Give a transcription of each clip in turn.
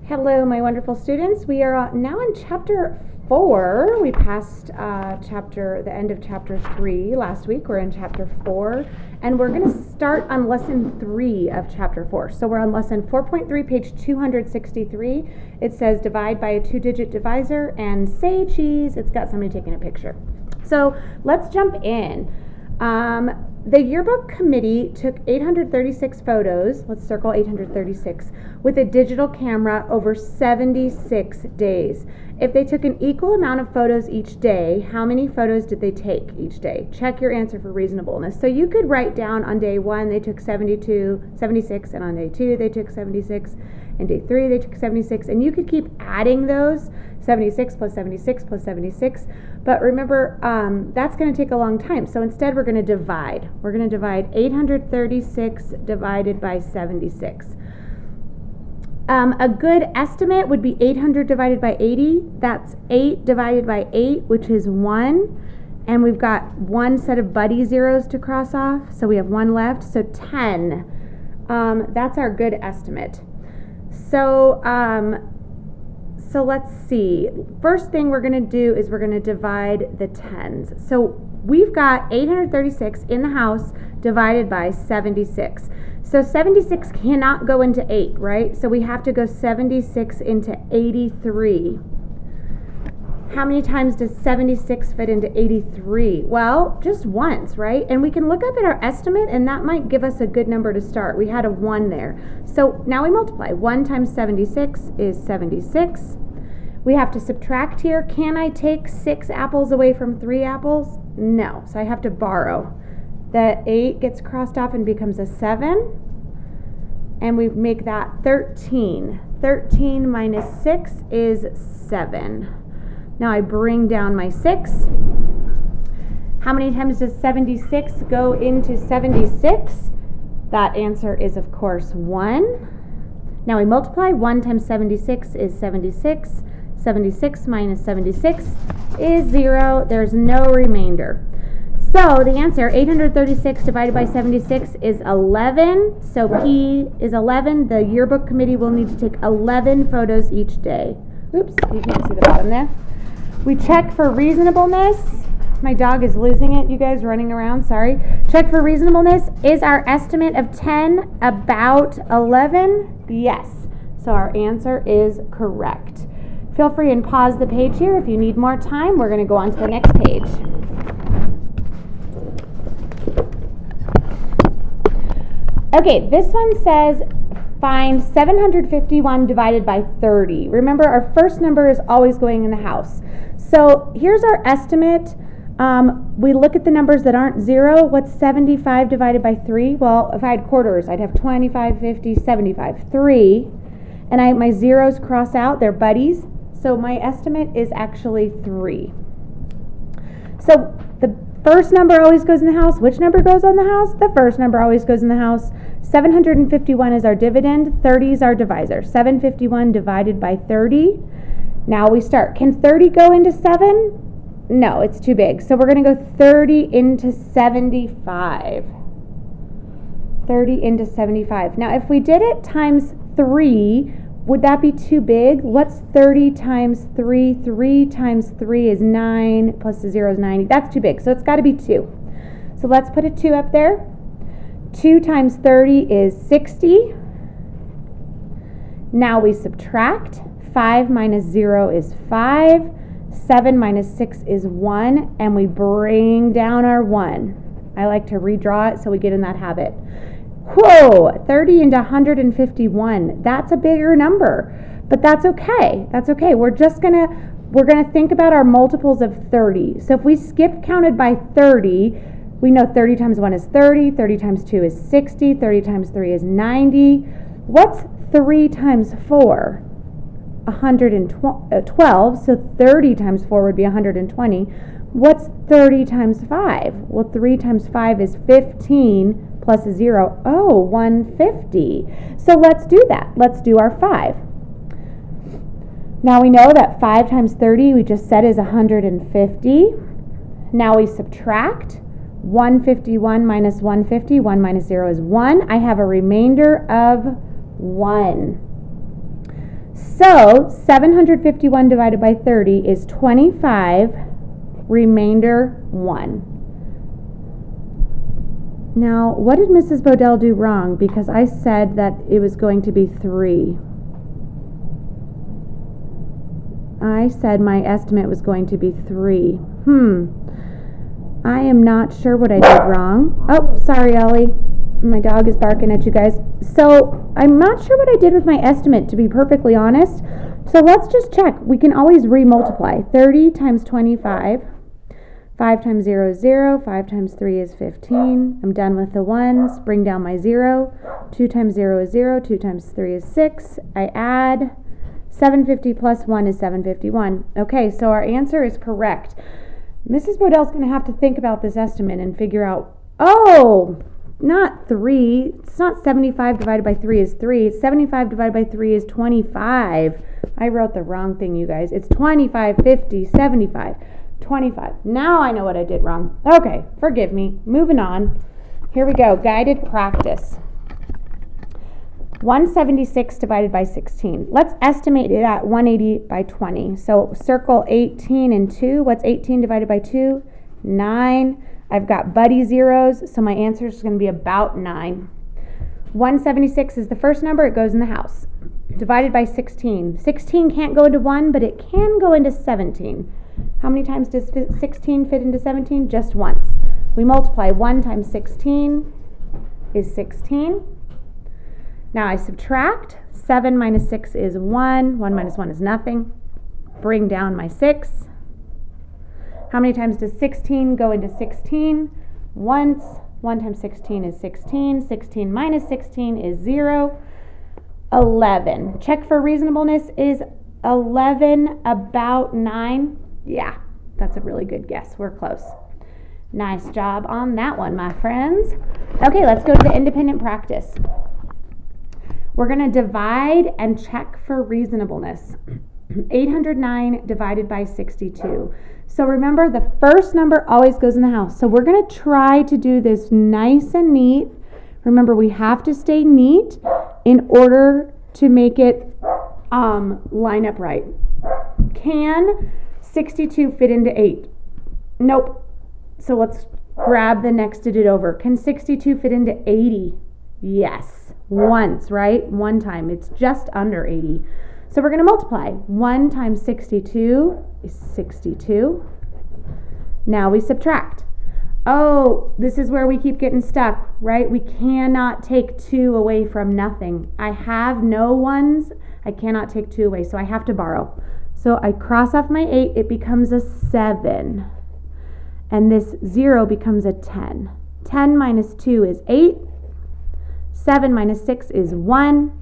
Hello, my wonderful students. We are now in chapter 4. We passed the end of chapter 3 last week. We're in chapter 4, and we're going to start on lesson 3 of chapter 4. So we're on lesson 4.3, page 263. It says divide by a 2-digit divisor and say cheese. It's got somebody taking a picture. So let's jump in. The yearbook committee took 836 photos, let's circle 836, with a digital camera over 76 days. If they took an equal amount of photos each day, how many photos did they take each day? Check your answer for reasonableness. So you could write down on day 1 they took 76, and on day 2 they took 76, and day 3 they took 76, and you could keep adding those, 76 plus 76 plus 76, but remember that's going to take a long time, so instead we're going to divide. We're going to divide 836 divided by 76. A good estimate would be 800 divided by 80. That's 8 divided by 8, which is 1. And we've got one set of buddy zeros to cross off, so we have 1 left, so 10. That's our good estimate. So let's see. First thing we're going to do is we're going to divide the tens. So we've got 836 in the house divided by 76. So 76 cannot go into 8, right? So we have to go 76 into 83. How many times does 76 fit into 83? Well, just once, right? And we can look up at our estimate, and that might give us a good number to start. We had a 1 there. So now we multiply. 1 times 76 is 76. We have to subtract here. Can I take 6 apples away from 3 apples? No. So I have to borrow. The 8 gets crossed off and becomes a 7. And we make that 13. 13 minus 6 is 7. Now I bring down my 6. How many times does 76 go into 76? That answer is, of course, 1. Now we multiply. 1 times 76 is 76. 76 minus 76 is 0. There's no remainder. So the answer, 836 divided by 76, is 11. So P is 11. The yearbook committee will need to take 11 photos each day. Oops, you can't see the bottom there. We check for reasonableness. My dog is losing it, you guys, running around, sorry. Check for reasonableness. Is our estimate of 10 about 11? Yes. So our answer is correct. Feel free and pause the page here if you need more time. We're going to go on to the next page. Okay, this one says find 751 divided by 30. Remember, our first number is always going in the house. So here's our estimate. We look at the numbers that aren't 0. What's 75 divided by 3? Well, if I had quarters, I'd have 25, 50, 75. 3. And my zeros cross out. They're buddies. So my estimate is actually 3. So the first number always goes in the house. Which number goes on the house? The first number always goes in the house. 751 is our dividend. 30 is our divisor. 751 divided by 30. Now we start. Can 30 go into 7? No, it's too big. So we're going to go 30 into 75. 30 into 75. Now if we did it times 3, would that be too big? What's 30 times 3? 3 times 3 is 9, plus the 0 is 90. That's too big, so it's got to be 2. So let's put a 2 up there. 2 times 30 is 60. Now we subtract. 5 minus 0 is 5. 7 minus 6 is 1. And we bring down our 1. I like to redraw it so we get in that habit. Whoa, 30 into 151. That's a bigger number, but that's okay. That's okay. We're gonna think about our multiples of 30. So if we skip counted by 30, we know 30 times 1 is 30, 30 times 2 is 60, 30 times 3 is 90. What's 3 times 4? 112, so 30 times 4 would be 120. What's 30 times 5? Well, 3 times 5 is 15. Plus a 0, 150. So let's do that. Let's do our 5. Now we know that 5 times 30, we just said, is 150. Now we subtract. 151 minus 150. 1 minus 0 is 1. I have a remainder of 1. So 751 divided by 30 is 25, remainder 1. Now, what did Mrs. Bodell do wrong? Because I said that it was going to be 3. I said my estimate was going to be 3. I am not sure what I did wrong. Oh, sorry, Ellie. My dog is barking at you guys. So, I'm not sure what I did with my estimate, to be perfectly honest. So, let's just check. We can always re-multiply. 30 times 25. 5 times 0 is 0. 5 times 3 is 15. I'm done with the ones. Bring down my 0. 2 times 0 is 0. 2 times 3 is 6. I add. 750 plus 1 is 751. Okay, so our answer is correct. Mrs. Bodell's going to have to think about this estimate and figure out, oh, not 3. It's not 75 divided by 3 is 3. 75 divided by 3 is 25. I wrote the wrong thing, you guys. It's 25, 50, 75, 25. Now I know what I did wrong. Okay, forgive me. Moving on. Here we go. Guided practice. 176 divided by 16. Let's estimate it at 180 by 20. So circle 18 and 2. What's 18 divided by 2? 9. I've got buddy zeros, so my answer is going to be about 9. 176 is the first number. It goes in the house. Divided by 16. 16 can't go into 1, but it can go into 17. How many times does 16 fit into 17? Just once. We multiply. 1 times 16 is 16. Now I subtract. 7 minus 6 is 1. 1 minus 1 is nothing. Bring down my 6. How many times does 16 go into 16? Once. 1 times 16 is 16. 16 minus 16 is 0. 11. Check for reasonableness. Is 11 about 9? Yeah, that's a really good guess. We're close. Nice job on that one, my friends. Okay, let's go to the independent practice. We're going to divide and check for reasonableness. 809 divided by 62. So remember, the first number always goes in the house. So we're going to try to do this nice and neat. Remember, we have to stay neat in order to make it line up right. Can 62 fit into 8? Nope. So let's grab the next digit over. Can 62 fit into 80? Yes. Once, right? One time. It's just under 80. So we're going to multiply. 1 times 62 is 62. Now we subtract. Oh, this is where we keep getting stuck, right? We cannot take 2 away from nothing. I have no ones. I cannot take 2 away, so I have to borrow. So I cross off my 8. It becomes a 7. And this 0 becomes a 10. 10 minus 2 is 8. 7 minus 6 is 1.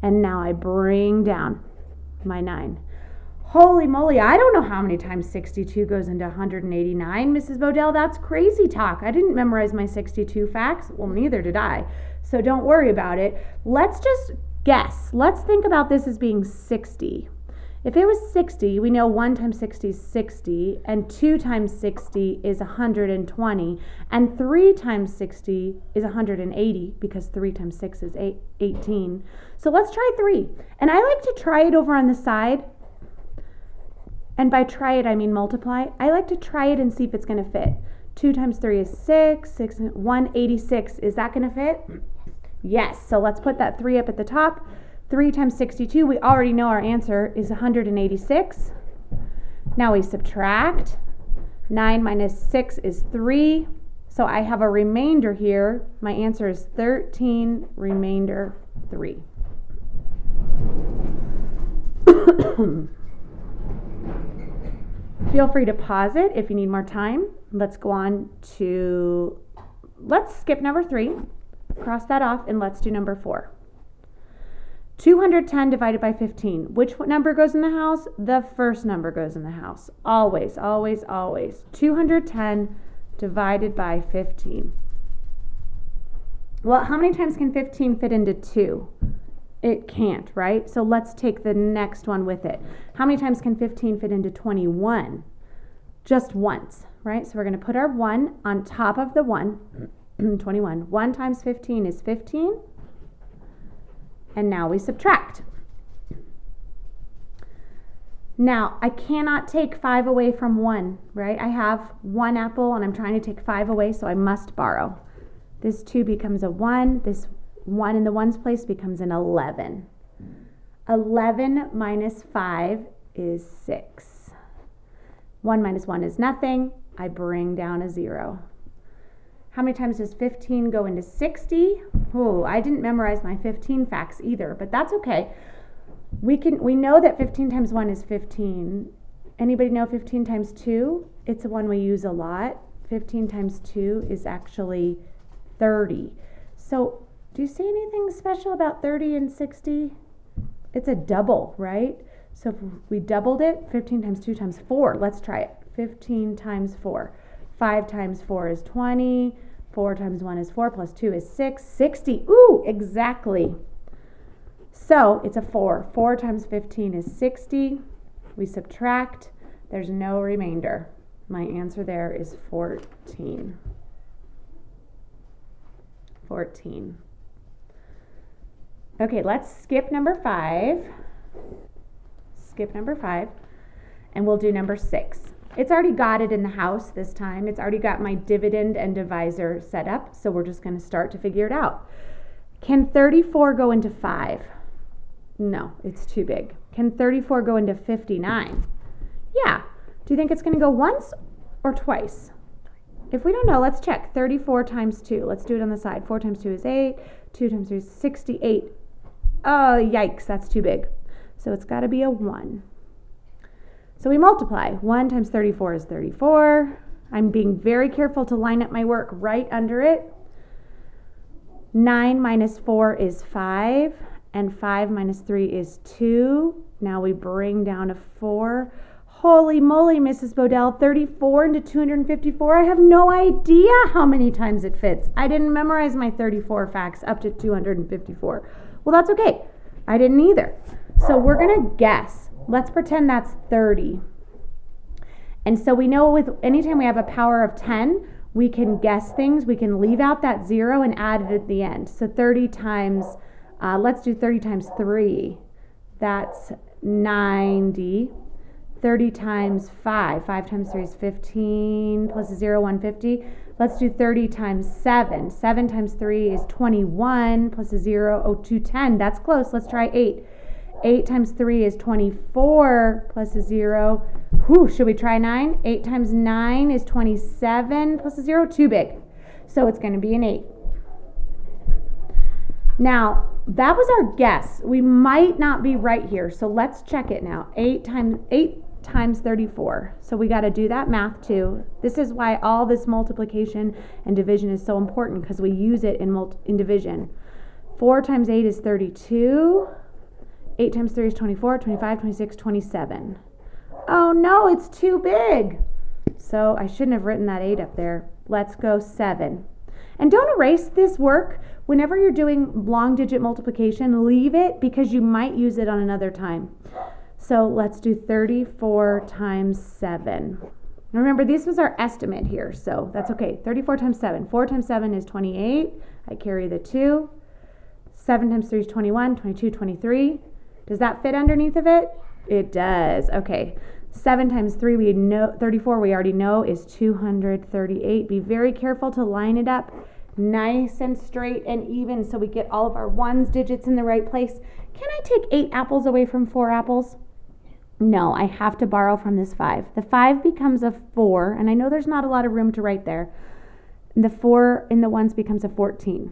And now I bring down my 9. Holy moly, I don't know how many times 62 goes into 189. Mrs. Bodell, that's crazy talk. I didn't memorize my 62 facts. Well, neither did I. So don't worry about it. Let's just guess. Let's think about this as being 60. If it was 60, we know 1 times 60 is 60, and 2 times 60 is 120, and 3 times 60 is 180, because 3 times 6 is 18. So let's try 3. And I like to try it over on the side. And by try it, I mean multiply. I like to try it and see if it's going to fit. 2 times 3 is 6, 186. Is that going to fit? Yes. So let's put that 3 up at the top. 3 times 62, we already know our answer is 186. Now we subtract. 9 minus 6 is 3. So I have a remainder here. My answer is 13, remainder 3. Feel free to pause it if you need more time. Let's go on to, let's skip number 3, cross that off, and let's do number 4. 210 divided by 15. Which number goes in the house? The first number goes in the house. Always, always, always. 210 divided by 15. Well, how many times can 15 fit into 2? It can't, right? So let's take the next one with it. How many times can 15 fit into 21? Just once, right? So we're going to put our 1 on top of the 1, 21. 1 times 15 is 15. And now we subtract. Now, I cannot take 5 away from 1, right? I have 1 apple and I'm trying to take 5 away, so I must borrow. This 2 becomes a 1. This 1 in the 1's place becomes an 11. 11 minus 5 is 6. 1 minus 1 is nothing. I bring down a 0. How many times does 15 go into 60? Oh, I didn't memorize my 15 facts either, but that's okay. We know that 15 times 1 is 15. Anybody know 15 times 2? It's the one we use a lot. 15 times 2 is actually 30. So, do you see anything special about 30 and 60? It's a double, right? So if we doubled it, 15 times 2 times 4. Let's try it. 15 times 4. 5 times 4 is 20. 4 times 1 is 4 plus 2 is 6. 60. Ooh, exactly. So it's a 4. 4 times 15 is 60. We subtract. There's no remainder. My answer there is 14. 14. Okay, let's skip number 5. Skip number 5. And we'll do number 6. It's already got it in the house this time. It's already got my dividend and divisor set up. So we're just going to start to figure it out. Can 34 go into 5? No, it's too big. Can 34 go into 59? Yeah. Do you think it's going to go once or twice? If we don't know, let's check. 34 times 2. Let's do it on the side. 4 times 2 is 8. 2 times 3 is 68. Oh, yikes, that's too big. So it's got to be a 1. So we multiply. 1 times 34 is 34. I'm being very careful to line up my work right under it. 9 minus 4 is 5. And 5 minus 3 is 2. Now we bring down a 4. Holy moly, Mrs. Bodell, 34 into 254. I have no idea how many times it fits. I didn't memorize my 34 facts up to 254. Well, that's okay. I didn't either. So we're going to guess. Let's pretend that's 30. And so we know with anytime we have a power of 10, we can guess things. We can leave out that 0 and add it at the end. So 30 times... let's do 30 times 3. That's 90. 30 times 5. 5 times 3 is 15. Plus a 0, 150. Let's do 30 times 7. 7 times 3 is 21. Plus a 0, 210. That's close. Let's try 8. 8 times 3 is 24. Plus a 0. Whew, should we try 9? 8 times 9 is 27. Plus a 0, too big. So it's going to be an 8. Now, that was our guess. We might not be right here, so let's check it now. 8 times 34. So we got to do that math too. This is why all this multiplication and division is so important, because we use it in division. 4 times 8 is 32. 8 times 3 is 24, 25, 26, 27. Oh no, it's too big. So I shouldn't have written that 8 up there. Let's go 7. And don't erase this work. Whenever you're doing long digit multiplication, leave it because you might use it on another time. So let's do 34 times 7. Now remember, this was our estimate here, so that's okay. 34 times 7. 4 times 7 is 28. I carry the 2. 7 times 3 is 21, 22, 23. Does that fit underneath of it? It does. Okay. 7 times 3, we know 34, we already know, is 238. Be very careful to line it up nice and straight and even so we get all of our 1's digits in the right place. Can I take 8 apples away from 4 apples? No, I have to borrow from this 5. The 5 becomes a 4, and I know there's not a lot of room to write there. The 4 in the 1's becomes a 14.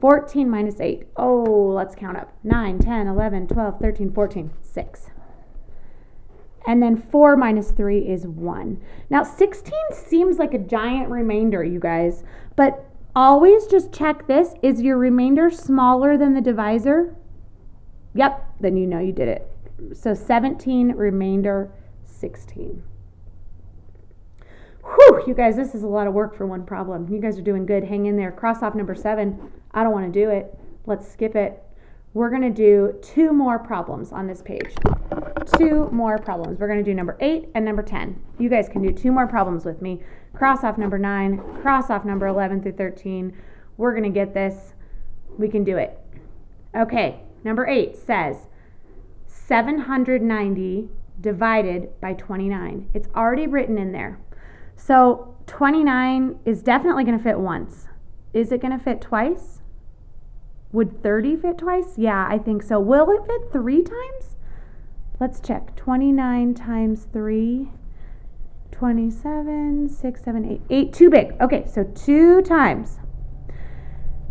14 minus 8. Oh, let's count up. 9, 10, 11, 12, 13, 14, 6. And then 4 minus 3 is 1. Now, 16 seems like a giant remainder, you guys. But always just check this. Is your remainder smaller than the divisor? Yep, then you know you did it. So 17, remainder 16. Whew, you guys, this is a lot of work for one problem. You guys are doing good. Hang in there. Cross off number 7. I don't want to do it. Let's skip it. We're going to do 2 more problems on this page. 2 more problems. We're going to do number 8 and number 10. You guys can do 2 more problems with me. Cross off number 9. Cross off number 11 through 13. We're going to get this. We can do it. Okay, number 8 says 790 divided by 29. It's already written in there. So 29 is definitely going to fit once. Is it going to fit twice? Would 30 fit twice? Yeah, I think so. Will it fit 3 times? Let's check. 29 times 3, 27, 6, 7, 8. 8, too big. Okay, so 2 times.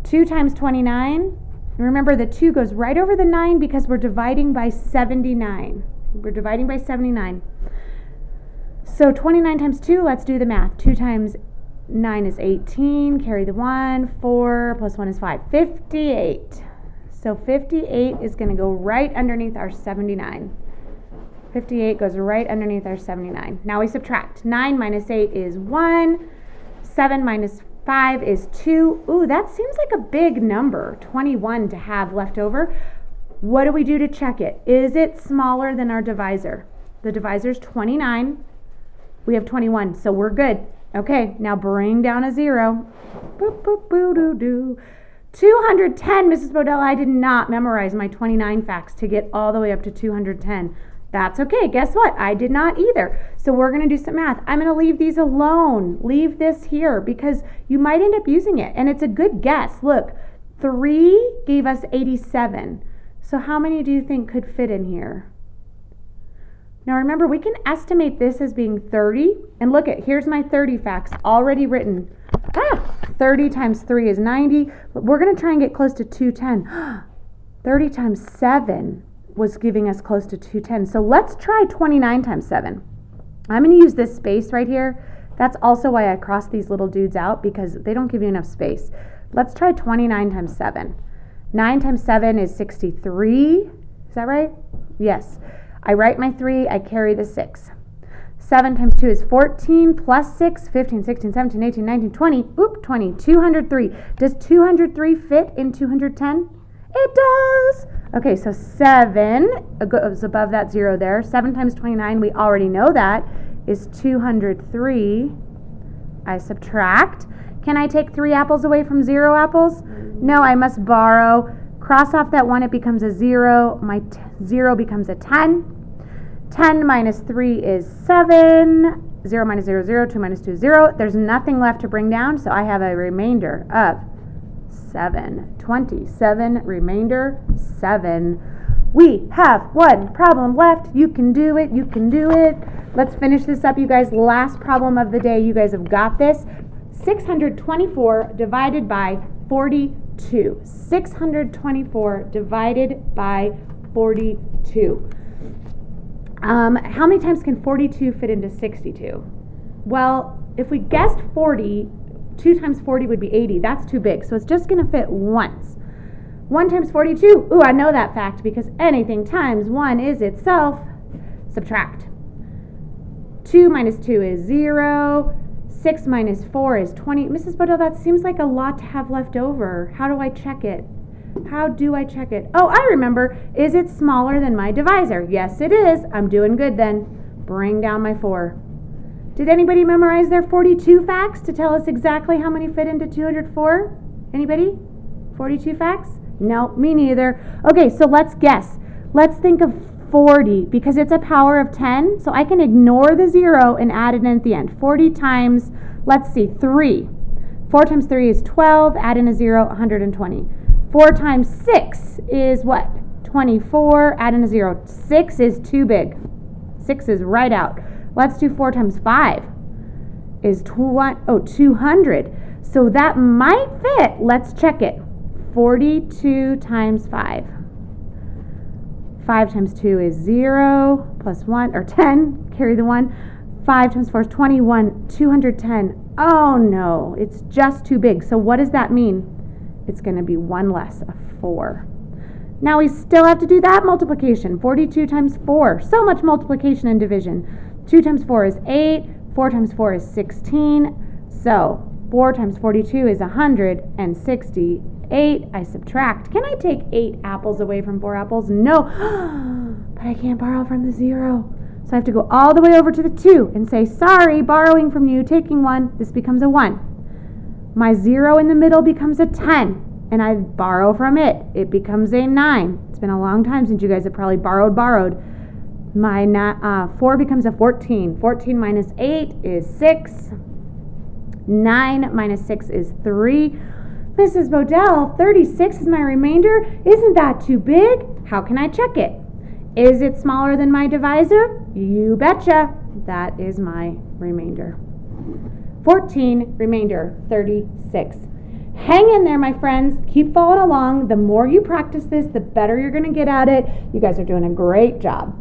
2 times 29. Remember, the 2 goes right over the 9 because we're dividing by 79. We're dividing by 79. So 29 times 2, let's do the math. 2 times 9 is 18, carry the 1, 4 plus 1 is 5, 58. So 58 is going to go right underneath our 79. 58 goes right underneath our 79. Now we subtract. 9 minus 8 is 1, 7 minus 5 is 2. Ooh, that seems like a big number, 21 to have left over. What do we do to check it? Is it smaller than our divisor? The divisor is 29. We have 21, so we're good. Okay, now bring down a 0. Boop, boop, boo, doo, doo. 210, Mrs. Bodell. I did not memorize my 29 facts to get all the way up to 210. That's okay. Guess what? I did not either. So we're going to do some math. I'm going to leave these alone. Leave this here because you might end up using it. And it's a good guess. Look, 3 gave us 87. So how many do you think could fit in here? Now remember, we can estimate this as being 30. And look at, here's my 30 facts already written. 30 times 3 is 90. We're going to try and get close to 210. 30 times 7 was giving us close to 210. So let's try 29 times 7. I'm going to use this space right here. That's also why I crossed these little dudes out because they don't give you enough space. Let's try 29 times 7. 9 times 7 is 63. Is that right? Yes. I write my 3, I carry the 6. 7 times 2 is 14, plus 6, 15, 16, 17, 18, 19, 20. Oop, 20. 203. Does 203 fit in 210? It does. Okay, so 7 goes above that 0 there. 7 times 29, we already know that, is 203. I subtract. Can I take 3 apples away from 0 apples? No, I must borrow. Cross off that 1, it becomes a 0. My 0 becomes a 10. 10 minus 3 is 7. 0 minus 0 is 0. 2 minus 2 is 0. There's nothing left to bring down, so I have a remainder of 7. 27, remainder 7. We have 1 problem left. You can do it. You can do it. Let's finish this up, you guys. Last problem of the day. You guys have got this. 624 divided by 42. 624 divided by 42. How many times can 42 fit into 62? Well, if we guessed 40, 2 times 40 would be 80. That's too big, so it's just going to fit once. 1 times 42. Ooh, I know that fact because anything times 1 is itself. Subtract. 2 minus 2 is 0. 6 minus 4 is 20. Mrs. Bodell, that seems like a lot to have left over. How do I check it? How do I check it? Oh, I remember. Is it smaller than my divisor? Yes, it is. I'm doing good then. Bring down my 4. Did anybody memorize their 42 facts to tell us exactly how many fit into 204? Anybody? 42 facts? No, me neither. Okay, so let's guess. Let's think of 40 because it's a power of 10, so I can ignore the 0 and add it in at the end. 40 times, let's see, 3. 4 times 3 is 12, add in a 0, 120. 4 times 6 is what? 24, add in a 0. 6 is too big. 6 is right out. Let's do 4 times 5 is 200. So that might fit. Let's check it. 42 times 5. 5 times 2 is 0, plus 1, or 10, carry the 1. 5 times 4 is 21, 210. Oh no, it's just too big. So what does that mean? It's going to be 1 less, a 4. Now we still have to do that multiplication. 42 times 4, so much multiplication and division. 2 times 4 is 8, 4 times 4 is 16. So 4 times 42 is 168. I subtract. Can I take 8 apples away from 4 apples? No, but I can't borrow from the 0. So I have to go all the way over to the 2 and say, sorry, borrowing from you, taking 1. This becomes a 1. My 0 in the middle becomes a 10, and I borrow from it. It becomes a 9. It's been a long time since you guys have probably borrowed. My 4 becomes a 14. 14 minus 8 is 6. 9 minus 6 is 3. Mrs. Bodell, 36 is my remainder. Isn't that too big? How can I check it? Is it smaller than my divisor? You betcha. That is my remainder. 14, remainder, 36. Hang in there, my friends. Keep following along. The more you practice this, the better you're going to get at it. You guys are doing a great job.